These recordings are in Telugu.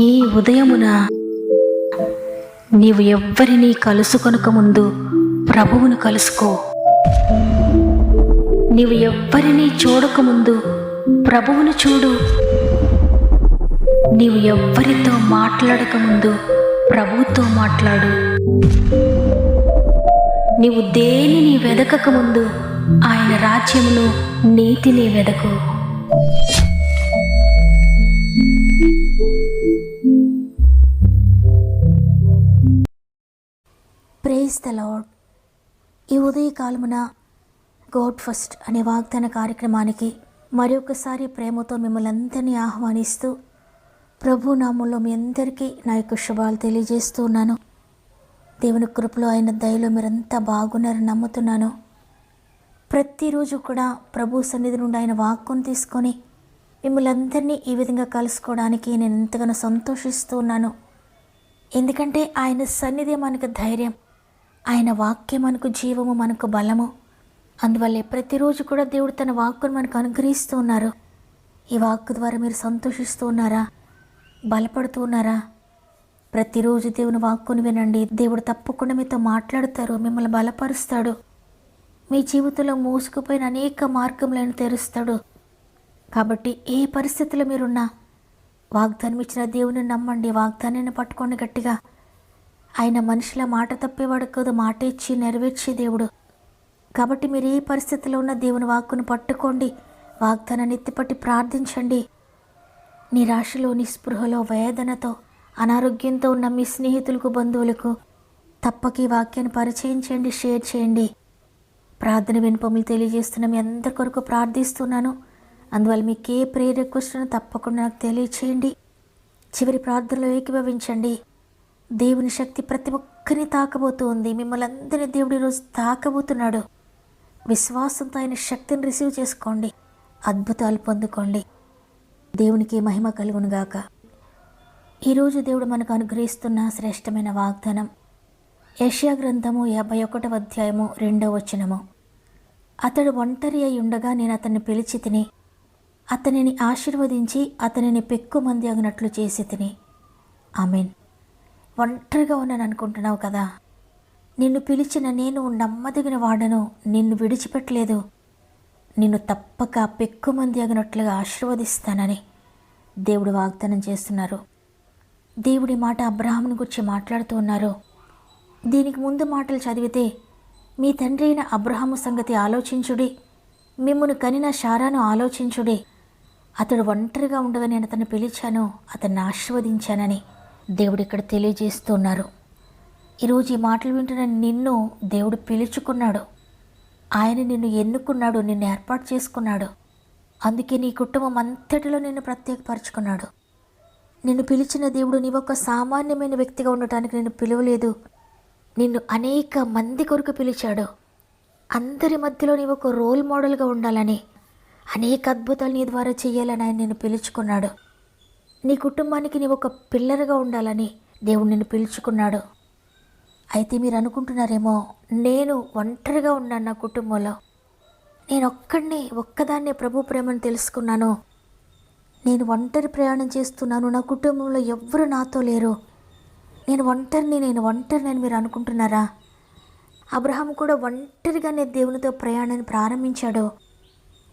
ఈ ఉదయమున నీవు ఎవ్వరినీ కలుసుకొనక ముందు ప్రభువును కలుసుకో. నీవు ఎవ్వరినీ చూడకముందు ప్రభువును చూడు. నీవు ఎవ్వరితో మాట్లాడకముందు ప్రభువుతో మాట్లాడు. నీవు దేనిని వెదకకముందు ఆయన రాజ్యమును నీతిని వెదకు. Praise the lord. ఈ ఉదయకాలమున గాడ్ ఫస్ట్ అనే వాగ్దాన కార్యక్రమానికి మరొకసారి ప్రేమతో మిమ్మల్ని అందరినీ ఆహ్వానిస్తూ ప్రభు నామంలో మీ అందరికీ నా యొక్క శుభాలు తెలియజేస్తూ ఉన్నాను. దేవుని కృపలో ఆయన దయలో మీరంతా బాగున్నారని నమ్ముతున్నాను. ప్రతిరోజు కూడా ప్రభు సన్నిధి నుండి ఆయన వాక్కును తీసుకొని మిమ్మల్ని అందరినీ ఈ విధంగా కలుసుకోవడానికి నేను ఎంతగానో సంతోషిస్తూ ఉన్నాను. ఎందుకంటే ఆయన సన్నిధి మనకు ధైర్యం, ఆయన వాక్యం మనకు జీవము, మనకు బలము. అందువల్లే ప్రతిరోజు కూడా దేవుడు తన వాక్కును మనకు అనుగ్రహిస్తూ ఉన్నారు. ఈ వాక్కు ద్వారా మీరు సంతోషిస్తూ ఉన్నారా? బలపడుతూ ఉన్నారా? ప్రతిరోజు దేవుని వాక్కును వినండి. దేవుడు తప్పకుండా మీతో మాట్లాడతారు, మిమ్మల్ని బలపరుస్తాడు. మీ జీవితంలో మూసుకుపోయిన అనేక మార్గములను తెరుస్తాడు. కాబట్టి ఏ పరిస్థితుల్లో మీరున్నా వాగ్దానం ఇచ్చిన దేవుని నమ్మండి, వాగ్దానాన్ని పట్టుకోండి గట్టిగా. ఆయన మనిషిలా మాట తప్పేవాడు కాదు, మాట ఇచ్చి నెరవేర్చే దేవుడు. కాబట్టి మీరు ఏ పరిస్థితిలో ఉన్న దేవుని వాక్కును పట్టుకోండి, వాగ్దానాన్ని ఎత్తిపట్టి ప్రార్థించండి. నిరాశలో, నిస్పృహలో, వేదనతో, అనారోగ్యంతో ఉన్న మీ స్నేహితులకు, బంధువులకు తప్పక ఈ వాక్యాన్ని పరిచయం చేయండి, షేర్ చేయండి. ప్రార్థన వినుపములు తెలియజేస్తున్న మీ అందరి కొరకు ప్రార్థిస్తున్నాను. అందువల్ల మీకు ఏ ప్రేయర్ రిక్వెస్ట్ తప్పకుండా నాకు తెలియచేయండి. చివరి ప్రార్థనలో ఏకీభవించండి. దేవుని శక్తి ప్రతి ఒక్కరిని తాకబోతూ ఉంది. మిమ్మల్ని అందరినీ దేవుడు ఈరోజు తాకబోతున్నాడు. విశ్వాసంతో ఆయన శక్తిని రిసీవ్ చేసుకోండి, అద్భుతాలు పొందుకోండి. దేవునికి మహిమ కలుగునుగాక. ఈరోజు దేవుడు మనకు అనుగ్రహిస్తున్న శ్రేష్టమైన వాగ్దానం యెషయా గ్రంథము 51వ అధ్యాయము 2వ వచనము. అతడు ఒంటరి అయి ఉండగా నేను అతన్ని పిలిచి తిని, అతనిని ఆశీర్వదించి అతనిని పెక్కుమంది అగినట్లు చేసి తిని. ఆమెన్. ఒంటరిగా ఉన్నాను అనుకుంటున్నావు కదా? నిన్ను పిలిచిన నేను నమ్మదగిన వాడను, నిన్ను విడిచిపెట్టలేదు, నిన్ను తప్పక పెక్కుమంది అగినట్లుగా ఆశీర్వదిస్తానని దేవుడు వాగ్దానం చేస్తున్నారు. దేవుడి మాట అబ్రహామును గురించి మాట్లాడుతూ ఉన్నారు. దీనికి ముందు మాటలు చదివితే, మీ తండ్రి అయిన అబ్రహాము సంగతి ఆలోచించుడి, మిమ్మును కనిన శారాను ఆలోచించుడి. అతడు ఒంటరిగా ఉండగా నేను అతన్ని పిలిచాను, అతన్ని ఆశీర్వదించానని దేవుడు ఇక్కడ తెలియజేస్తున్నారు. ఈరోజు ఈ మాటలు వింటున్న నిన్ను దేవుడు పిలుచుకున్నాడు. ఆయన నిన్ను ఎన్నుకున్నాడు, నిన్ను ఏర్పాటు చేసుకున్నాడు. అందుకే నీ కుటుంబం అంతటిలో నిన్ను ప్రత్యేకపరుచుకున్నాడు. నిన్ను పిలిచిన దేవుడు నీవొక సామాన్యమైన వ్యక్తిగా ఉండటానికి నిన్ను పిలవలేదు. నిన్ను అనేక మంది కొరకు పిలిచాడు. అందరి మధ్యలో నీవొక రోల్ మోడల్గా ఉండాలని, అనేక అద్భుతాలు నీ ద్వారా చేయాలని ఆయన నిన్ను పిలుచుకున్నాడు. నీ కుటుంబానికి నీవు ఒక పిల్లర్గా ఉండాలని దేవుడు నిన్ను పిలుచుకున్నాడు. అయితే మీరు అనుకుంటున్నారేమో, నేను ఒంటరిగా ఉన్నాను, నా కుటుంబంలో నేను ఒక్కదాన్నే ప్రభు ప్రేమను తెలుసుకున్నాను, నేను ఒంటరి ప్రయాణం చేస్తున్నాను, నా కుటుంబంలో ఎవ్వరు నాతో లేరు, నేను ఒంటరిని మీరు అనుకుంటున్నారా? అబ్రహాము కూడా ఒంటరిగానే దేవునితో ప్రయాణాన్ని ప్రారంభించాడు.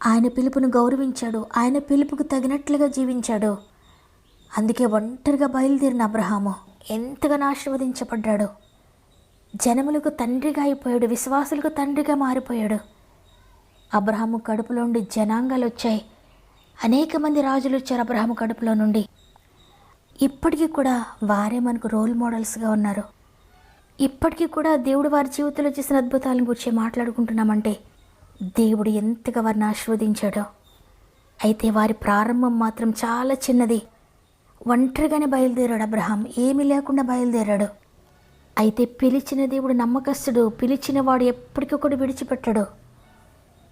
ఆయన పిలుపును గౌరవించాడు, ఆయన పిలుపుకు తగినట్లుగా జీవించాడు. అందుకే ఒంటరిగా బయలుదేరిన అబ్రహాము ఎంతగానో ఆశీర్వదించబడ్డాడు. జనములకు తండ్రిగా అయిపోయాడు, విశ్వాసులకు తండ్రిగా మారిపోయాడు. అబ్రహాము కడుపులో నుండి జనాంగాలు వచ్చాయి, అనేక మంది రాజులు వచ్చారు అబ్రహాము కడుపులో నుండి. ఇప్పటికీ కూడా వారే మనకు రోల్ మోడల్స్గా ఉన్నారు. ఇప్పటికీ కూడా దేవుడు వారి జీవితంలో చేసిన అద్భుతాలను గురించి మాట్లాడుకుంటున్నామంటే దేవుడు ఎంతగా వారిని ఆశీర్వదించాడో. అయితే వారి ప్రారంభం మాత్రం చాలా చిన్నది. ఒంటరిగానే బయలుదేరాడు అబ్రహాం, ఏమీ లేకుండా బయలుదేరాడు. అయితే పిలిచిన దేవుడు నమ్మకస్తుడు, పిలిచిన వాడు ఎప్పటికొకటి విడిచిపెట్టాడు.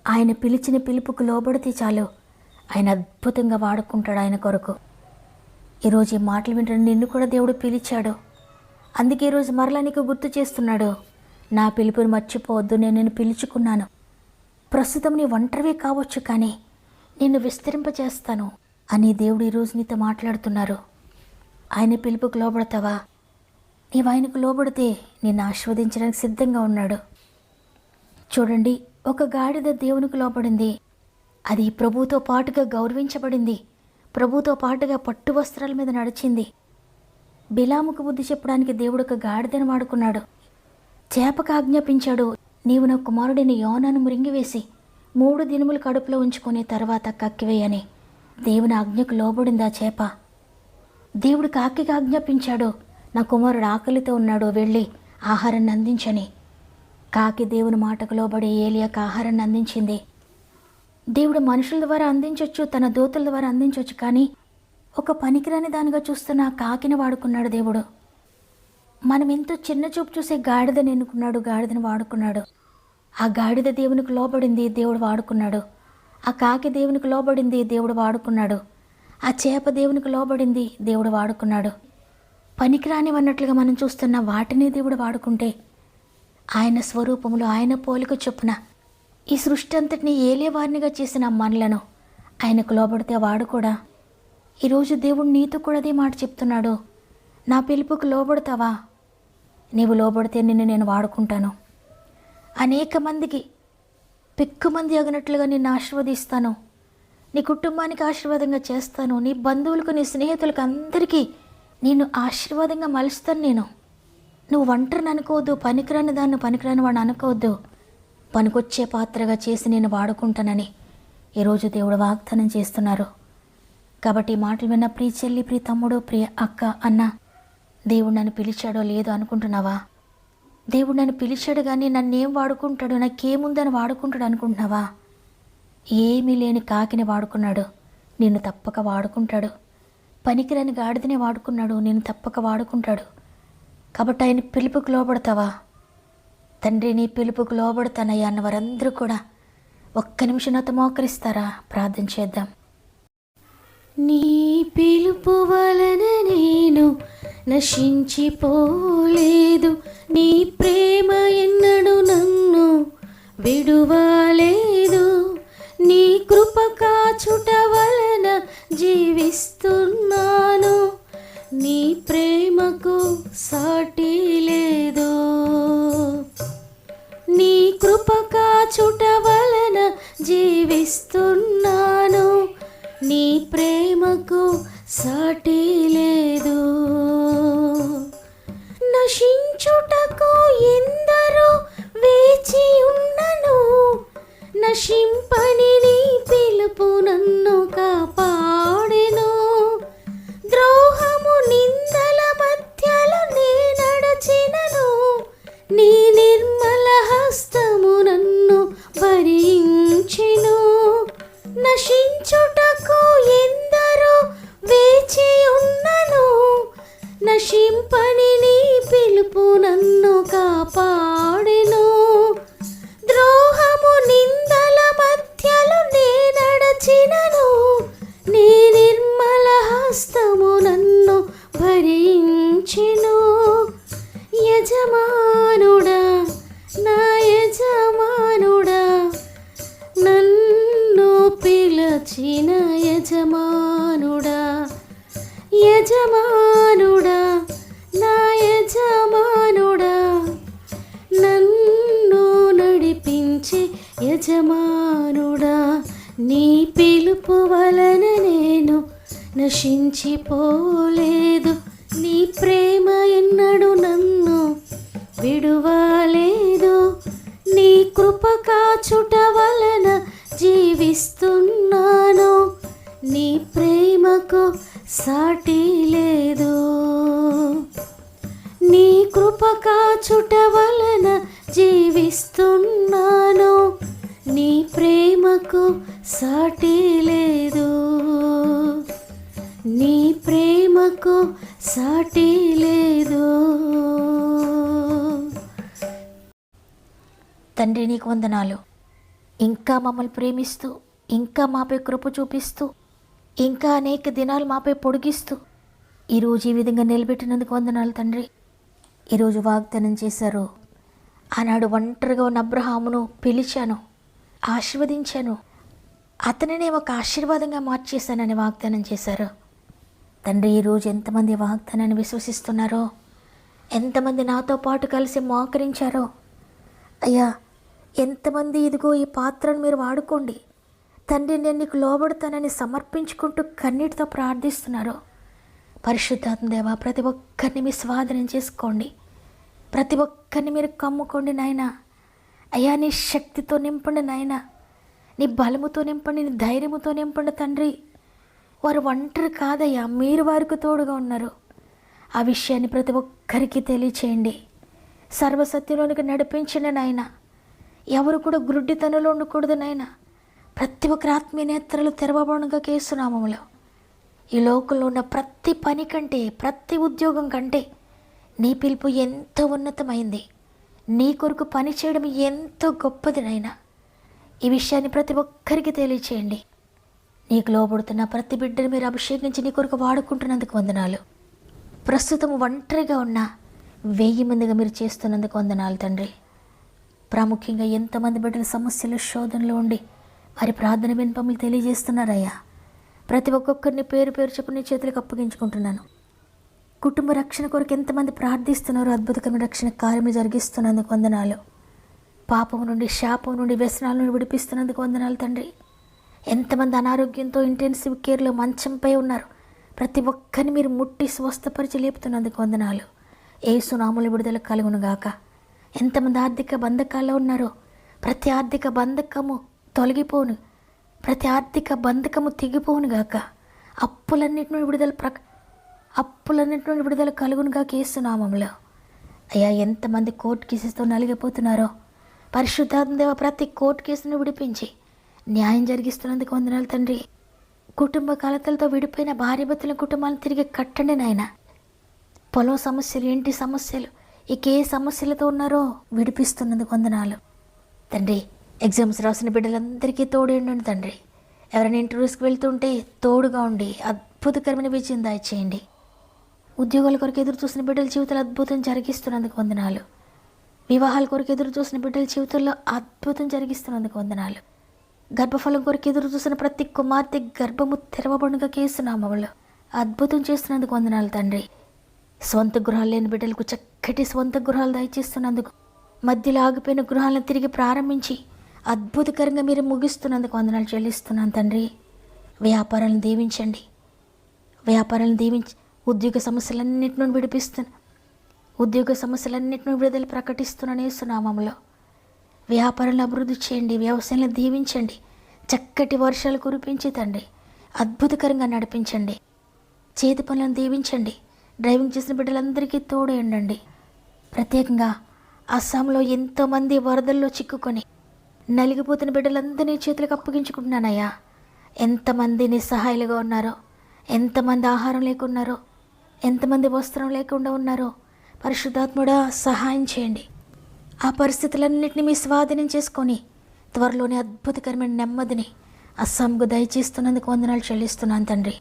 ఆయన పిలిచిన పిలుపుకు లోబడితే చాలు, ఆయన అద్భుతంగా వాడుకుంటాడు ఆయన కొరకు. ఈరోజు ఈ మాటలు వింటున్న నిన్ను కూడా దేవుడు పిలిచాడు. అందుకే ఈరోజు మరలా నీకు గుర్తు చేస్తున్నాడు, నా పిలుపుని మర్చిపోవద్దు, నేను నిన్ను పిలుచుకున్నాను. ప్రస్తుతం నీ ఒంటరివే కావచ్చు, కానీ నిన్ను విస్తరింపచేస్తాను, అని దేవుడు ఈరోజు నీతో మాట్లాడుతున్నారు. ఆయన పిలుపుకు లోబడతావా? నీవు ఆయనకు లోబడితే నిన్ను ఆశీర్వదించడానికి సిద్ధంగా ఉన్నాడు. చూడండి, ఒక గాడిద దేవునికి లోబడింది. అది ప్రభువుతో పాటుగా గౌరవించబడింది. ప్రభువుతో పాటుగా పట్టు వస్త్రాల మీద నడిచింది. బిలాముకు బుద్ధి చెప్పడానికి దేవుడు ఒక గాడిదను వాడుకున్నాడు. చేపకు ఆజ్ఞాపించాడు, నీవు నా కుమారుడిని యోనాను మృంగివేసి 3 దినములు కడుపులో ఉంచుకునే తర్వాత కక్కివేయని. దేవుని ఆజ్ఞకు లోబడిందా చేప? దేవుడు కాకికి ఆజ్ఞాపించాడు, నా కుమారుడు ఆకలితో ఉన్నాడు, వెళ్ళి ఆహారాన్ని అందించని. కాకి దేవుని మాటకు లోబడి ఏలియాకు ఆహారాన్ని అందించింది. దేవుడు మనుషుల ద్వారా అందించవచ్చు, తన దూతల ద్వారా అందించవచ్చు, కానీ ఒక పనికిరాని దానిగా చూస్తున్న ఆ కాకిని వాడుకున్నాడు దేవుడు. మనం ఎంతో చిన్న చూపు చూసే గాడిదని ఎన్నుకున్నాడు, గాడిదని వాడుకున్నాడు. ఆ గాడిద దేవునికి లోబడింది, దేవుడు వాడుకున్నాడు. ఆ కాకి దేవునికి లోబడింది, దేవుడు వాడుకున్నాడు. ఆ చేప దేవునికి లోబడింది, దేవుడు వాడుకున్నాడు. పనికిరానివన్నట్లుగా మనం చూస్తున్న వాటిని దేవుడు వాడుకుంటే, ఆయన స్వరూపములో ఆయన పోలిక చొప్పున ఈ సృష్టి అంతటిని ఏలేవారినిగా చేసిన మనలను ఆయనకు లోబడితే వాడు కూడా. ఈరోజు దేవుడు నీతో కూడా అదే మాట చెప్తున్నాడు, నా పిలుపుకు లోబడతావా? నీవు లోబడితే నిన్ను నేను వాడుకుంటాను. అనేక మందికి పెక్కుమంది అగినట్లుగా నిన్ను ఆశీర్వదిస్తాను. నీ కుటుంబానికి ఆశీర్వాదంగా చేస్తాను. నీ బంధువులకు, నీ స్నేహితులకు అందరికీ నేను ఆశీర్వాదంగా మలుస్తాను. నువ్వు ఒంటరిని అనుకోవద్దు, పనికిరాని వాడిని అనుకోవద్దు. పనికొచ్చే పాత్రగా చేసి నేను వాడుకుంటానని ఈరోజు దేవుడు వాగ్దానం చేస్తున్నారు. కాబట్టి ఈ మాటలు విన్న ప్రియ చెల్లి, ప్రియ తమ్ముడు, ప్రియ అక్క, అన్న, దేవుడు నన్ను పిలిచాడో లేదో అనుకుంటున్నావా? దేవుడు నన్ను పిలిచాడు కానీ నన్నేం వాడుకుంటాడు, నాకేముందని వాడుకుంటాడు అనుకుంటున్నావా? ఏమీ లేని కాకిని వాడుకున్నాడు, నిన్ను తప్పక వాడుకుంటాడు. పనికిరాని గాడిదని వాడుకున్నాడు, నిన్ను తప్పక వాడుకుంటాడు. కాబట్టి ఆయన పిలుపుకు లోబడతావా? తండ్రి, నీ పిలుపుకు లోబడతానయ్యా అన్న వారందరూ కూడా ఒక్క నిమిషం నాతో మోకరిస్తారా? ప్రార్థన చేద్దాం. నీ పిలుపు వలన నేను నశించిపోలేదు, నీ ప్రేమ ఎన్నడు నన్ను విడువలేదు, నీ కృప కాచుట వలన జీవిస్తున్నాను, నీ ప్రేమకు సాటి లేదు, నీ కృప కాచుట వలన జీవిస్తున్నాను, నీ ప్రేమకు సాటి లేదు. నశించుటకు ఎందరో వేచి ఉన్నను, నశింపని నీ పిలుపు నన్ను కాపాడెను. ద్రోహము నిందల మధ్యలో నే నడచినను, నీ నిర్మల హస్తము నన్ను భరించెను. నశించుటకు ఎందరో వేచి ఉన్నను, నశింపని నీ పిలుపు నన్ను కాపాడెను. ద్రోహము నిందల మధ్యలో నే నడచినను, నీ నిర్మల హస్తము నన్ను భరించెను. యజమానుడా, నా యజమానుడా, నన్ను పిలచిన యజమానుడా, యజమానుడా, నా యజమానుడా, నన్ను నడిపించే యజమానుడా, నీ పిలుపు వలన నేను నశించిపోలేదు, నీ ప్రేమ ఎన్నడు నన్ను విడువలేదు, నీ కృప కాచుట వలన జీవిస్తున్నాను, నీ ప్రేమకు సాటి లేదు, నీ కృప కాచుట వలన జీవిస్తున్నాను, నీ ప్రేమకు సాటి లేదు, నీ ప్రేమకు సాటి లేదు. తండ్రి, నీకు వందనాలు. ఇంకా మమ్మల్ని ప్రేమిస్తూ, ఇంకా మాపై కృప చూపిస్తూ, ఇంకా అనేక దినాలు మాపై పొడిగిస్తూ ఈరోజు ఈ విధంగా నిలబెట్టినందుకు వందనాలు తండ్రి. ఈరోజు వాగ్దానం చేశారు, ఆనాడు ఒంటరిగా ఉన్న అబ్రహామును పిలిచాను, ఆశీర్వదించాను, అతనినే ఒక ఆశీర్వాదంగా మార్చేశానని వాగ్దానం చేశారు. తండ్రి, ఈరోజు ఎంతమంది వాగ్దానాన్ని విశ్వసిస్తున్నారో, ఎంతమంది నాతో పాటు కలిసి మోకరించారో అయ్యా, ఎంతమంది ఇదిగో ఈ పాత్రను మీరు వాడుకోండి తండ్రి, నేను నీకు లోబడతానని సమర్పించుకుంటూ కన్నీటితో ప్రార్థిస్తున్నారో, పరిశుద్ధాత్మ దేవా, ప్రతి ఒక్కరిని మీ స్వాధీనం చేసుకోండి. ప్రతి ఒక్కరిని మీరు కమ్ముకోండి నాయనా. అయ్యా, నీ శక్తితో నింపండి నాయనా, నీ బలముతో నింపండి, నీ ధైర్యముతో నింపండి తండ్రి. వారు ఒంటరి కాదయ్యా, మీరు వారికి తోడుగా ఉన్నారు. ఆ విషయాన్ని ప్రతి ఒక్కరికి తెలియచేయండి. సర్వసత్యంలోనికి నడిపించండి నాయన. ఎవరు కూడా గ్రుడ్డితనంలో ఉండకూడదు నాయన. ప్రతి ఒక్కరి ఆత్మీయ నేత్రాలు తెరవబడుగా కేసునామములో ఈ లోకంలో ఉన్న ప్రతి పని కంటే, ప్రతి ఉద్యోగం కంటే నీ పిలుపు ఎంతో ఉన్నతమైంది. నీ కొరకు పని చేయడం ఎంతో గొప్పది నాయన. ఈ విషయాన్ని ప్రతి ఒక్కరికి తెలియచేయండి. నీకు లోబడుతున్న ప్రతి బిడ్డను మీరు అభిషేకించి నీ కొరకు వాడుకుంటున్నందుకు వందనాలు. ప్రస్తుతం ఒంటరిగా ఉన్న 1000 మందిగా మీరు చేస్తున్నందుకు వందనాలు తండ్రి. ప్రాముఖ్యంగా ఎంతమంది బిడ్డల సమస్యలు, శోధనలో ఉండి వారి ప్రార్థన విన్నపములు తెలియజేస్తున్నారయ్యా. ప్రతి ఒక్కొక్కరిని పేరు పేరు చెప్పు నీ చేతులకు అప్పగించుకుంటున్నాను. కుటుంబ రక్షణ కొరకు ఎంతమంది ప్రార్థిస్తున్నారో, అద్భుతమైన రక్షణ కార్యములు జరిగిస్తున్నందుకు వందనాలు. పాపం నుండి, శాపం నుండి, వ్యసనాల నుండి విడిపిస్తున్నందుకు వందనాలు తండ్రి. ఎంతమంది అనారోగ్యంతో ఇంటెన్సివ్ కేర్లో మంచంపై ఉన్నారు, ప్రతి ఒక్కరిని మీరు ముట్టి స్వస్థపరిచి లేపుతున్నందుకు వందనాలు. యేసు నామములో విడుదల కలుగును గాక. ఎంతమంది ఆర్థిక బంధకాల్లో ఉన్నారో, ప్రతి ఆర్థిక బంధకము తొలగిపోను, ప్రతి ఆర్థిక బంధకము తెగిపోను గాక. అప్పులన్నిటి నుండి విడుదల కలుగును గాక యేసు నామములో. అయ్యా, ఎంతమంది కోర్టు కేసుతో నలిగిపోతున్నారో, పరిశుద్ధాత్మ దేవ, ప్రతి కోర్టు కేసును విడిపించి న్యాయం జరిగిస్తున్నందుకు వందనాలు తండ్రి. కుటుంబ కలతలతో విడిపోయిన భార్యాభర్తల కుటుంబాలను తిరిగి కట్టండి నాయన. పొలం సమస్యలు, ఇంటి సమస్యలు, ఇక ఏ సమస్యలతో ఉన్నారో విడిపిస్తున్నందుకు వందనాలు తండ్రి. ఎగ్జామ్స్ రాసిన బిడ్డలందరికీ తోడేయండి తండ్రి. ఎవరైనా ఇంటర్వ్యూస్కి వెళ్తుంటే తోడుగా ఉండి అద్భుతకరమైన విజయం దయచేయండి. ఉద్యోగాల కొరకు ఎదురు చూసిన బిడ్డల జీవితాలు అద్భుతం జరిగిస్తున్నందుకు వందనాలు. వివాహాల కొరకు ఎదురు చూసిన బిడ్డల జీవితంలో అద్భుతం జరిగిస్తున్నందుకు వందనాలు. గర్భఫలం కొరకు ఎదురు చూసిన ప్రతి కుమార్తె గర్భము తెరవబడుగా కేసునామములో అద్భుతం చేస్తున్నందుకు వందనాలు తండ్రి. స్వంత గృహాలు లేని బిడ్డలకు చక్కటి స్వంత గృహాలు దయచేస్తున్నందుకు, మధ్యలో ఆగిపోయిన గృహాలను తిరిగి ప్రారంభించి అద్భుతకరంగా మీరు ముగిస్తున్నందుకు వందనాలు చెల్లిస్తున్నాను తండ్రి. వ్యాపారాలను దీవించండి, ఉద్యోగ సమస్యలన్నిటి నుండి ఉద్యోగ సమస్యలన్నిటి నుండి విడుదల ప్రకటిస్తున్నాను యేసునామములో. వ్యాపారాలను అభివృద్ధి చేయండి, వ్యవసాయాలను దీవించండి, చక్కటి వర్షాలు కురిపించి తండ్రి అద్భుతకరంగా నడిపించండి. చేతి పనులను దీవించండి. డ్రైవింగ్ చేసిన బిడ్డలందరికీ తోడేయండి. ప్రత్యేకంగా అస్సాంలో ఎంతోమంది వరదల్లో చిక్కుకొని నలిగిపోతున్న బిడ్డలందరినీ చేతులకు అప్పగించుకుంటున్నానయ్యా. ఎంతమంది నిస్సహాయాలుగా ఉన్నారో, ఎంతమంది ఆహారం లేకున్నారో, ఎంతమంది వస్త్రం లేకుండా ఉన్నారో, పరిశుద్ధాత్ముడా సహాయం చేయండి. ఆ పరిస్థితులన్నింటినీ మీ స్వాధీనం చేసుకొని త్వరలోనే అద్భుతకరమైన నెమ్మదిని అస్సాంకు దయచేస్తున్నందుకు వందనాలు చెల్లిస్తున్నాను తండ్రి.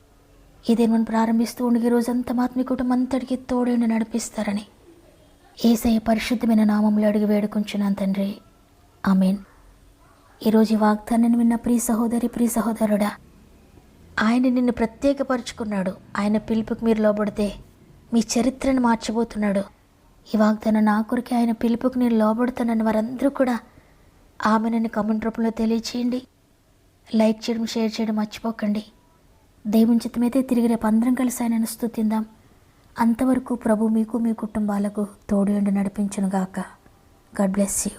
ఇదే మనం ప్రారంభిస్తూ ఉండి రోజంతా ఆత్మీ కుటుంబం అంతటికి తోడేండి నడిపిస్తారని యేసయ్య పరిశుద్ధమైన నామంలో అడిగి వేడుకుంటున్నాను తండ్రి. ఆమేన్. ఈరోజు ఈ వాగ్దానాన్ని విన్న ప్రియ సహోదరి, ప్రియ సహోదరుడా, ఆయన నిన్ను ప్రత్యేకపరుచుకున్నాడు. ఆయన పిలుపుకి మీరు లోబడితే మీ చరిత్రను మార్చబోతున్నాడు. ఈ వాగ్దానం నా కొరకే, ఆయన పిలుపుకి నేను లోబడుతానని వారందరూ కూడా ఆమెనని కామెంట్ రూపంలో తెలియచేయండి. లైక్ చేయడం, షేర్ చేయడం మర్చిపోకండి. దేవుని చిత్తమైతే తిరిగి రేపు అందరం కలిసి ఆయనను స్తుతిందాం. అంతవరకు ప్రభు మీకు, మీ కుటుంబాలకు తోడు నడిపించునుగాక. God bless you.